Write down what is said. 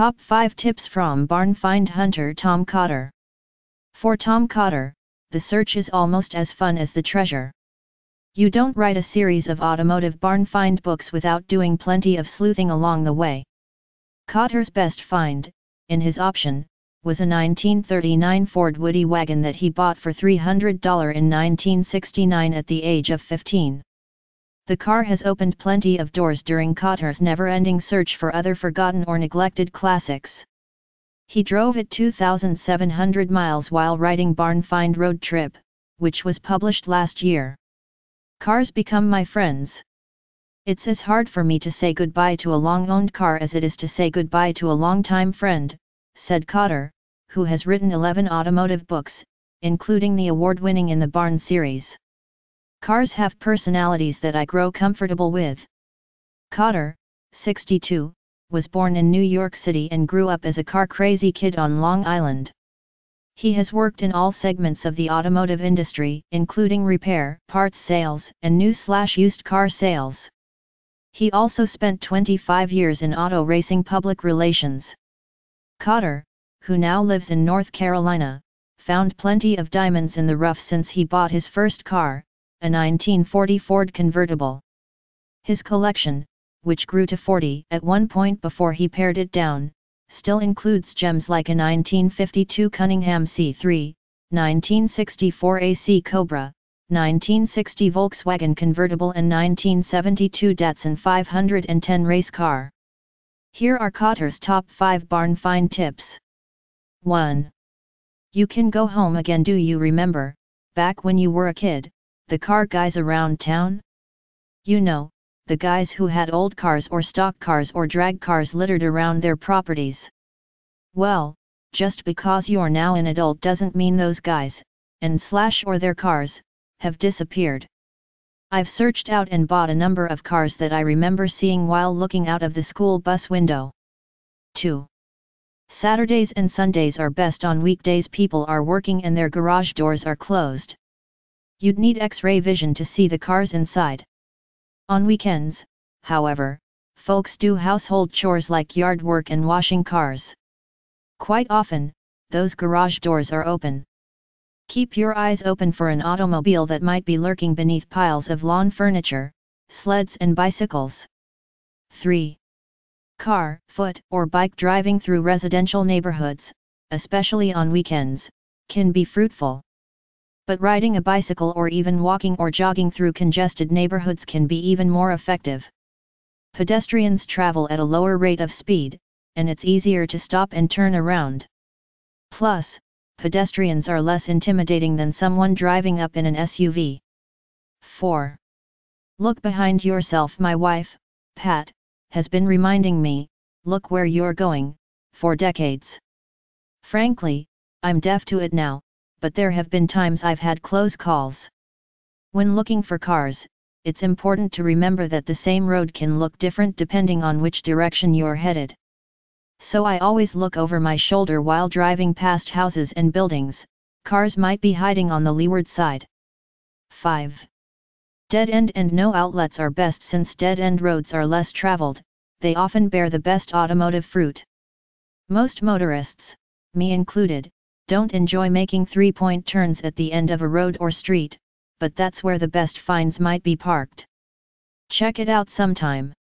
Top 5 Tips from Barn Find Hunter Tom Cotter. For Tom Cotter, the search is almost as fun as the treasure. You don't write a series of automotive barn find books without doing plenty of sleuthing along the way. Cotter's best find, in his option, was a 1939 Ford Woodie wagon that he bought for $300 in 1969 at the age of 15. The car has opened plenty of doors during Cotter's never-ending search for other forgotten or neglected classics. He drove it 2,700 miles while writing Barn Find Road Trip, which was published last year. Cars become my friends. It's as hard for me to say goodbye to a long-owned car as it is to say goodbye to a longtime friend, said Cotter, who has written 11 automotive books, including the award-winning In the Barn series. Cars have personalities that I grow comfortable with. Cotter, 62, was born in New York City and grew up as a car-crazy kid on Long Island. He has worked in all segments of the automotive industry, including repair, parts sales, and new/used car sales. He also spent 25 years in auto racing public relations. Cotter, who now lives in North Carolina, found plenty of diamonds in the rough since he bought his first car, a 1940 Ford convertible. His collection, which grew to 40 at one point before he pared it down, still includes gems like a 1952 Cunningham C3, 1964 AC Cobra, 1960 Volkswagen convertible and 1972 Datsun 510 race car. Here are Cotter's top 5 barn find tips. 1. You can go home again. Do you remember, back when you were a kid, the car guys around town? You know, the guys who had old cars or stock cars or drag cars littered around their properties. Well, just because you're now an adult doesn't mean those guys, or their cars, have disappeared. I've searched out and bought a number of cars that I remember seeing while looking out of the school bus window. 2. Saturdays and Sundays are best. On weekdays people are working and their garage doors are closed. You'd need X-ray vision to see the cars inside. On weekends, however, folks do household chores like yard work and washing cars. Quite often, those garage doors are open. Keep your eyes open for an automobile that might be lurking beneath piles of lawn furniture, sleds and bicycles. 3. Car, foot, or bike driving through residential neighborhoods, especially on weekends, can be fruitful. But riding a bicycle or even walking or jogging through congested neighborhoods can be even more effective. Pedestrians travel at a lower rate of speed, and it's easier to stop and turn around. Plus, pedestrians are less intimidating than someone driving up in an SUV. 4. Look behind yourself. My wife, Pat, has been reminding me, look where you're going, for decades. Frankly, I'm deaf to it now, but there have been times I've had close calls. When looking for cars, it's important to remember that the same road can look different depending on which direction you're headed. So I always look over my shoulder while driving past houses and buildings. Cars might be hiding on the leeward side. 5. Dead-end and no outlets are best. Since dead-end roads are less traveled, they often bear the best automotive fruit. Most motorists, me included, don't enjoy making three-point turns at the end of a road or street, but that's where the best finds might be parked. Check it out sometime.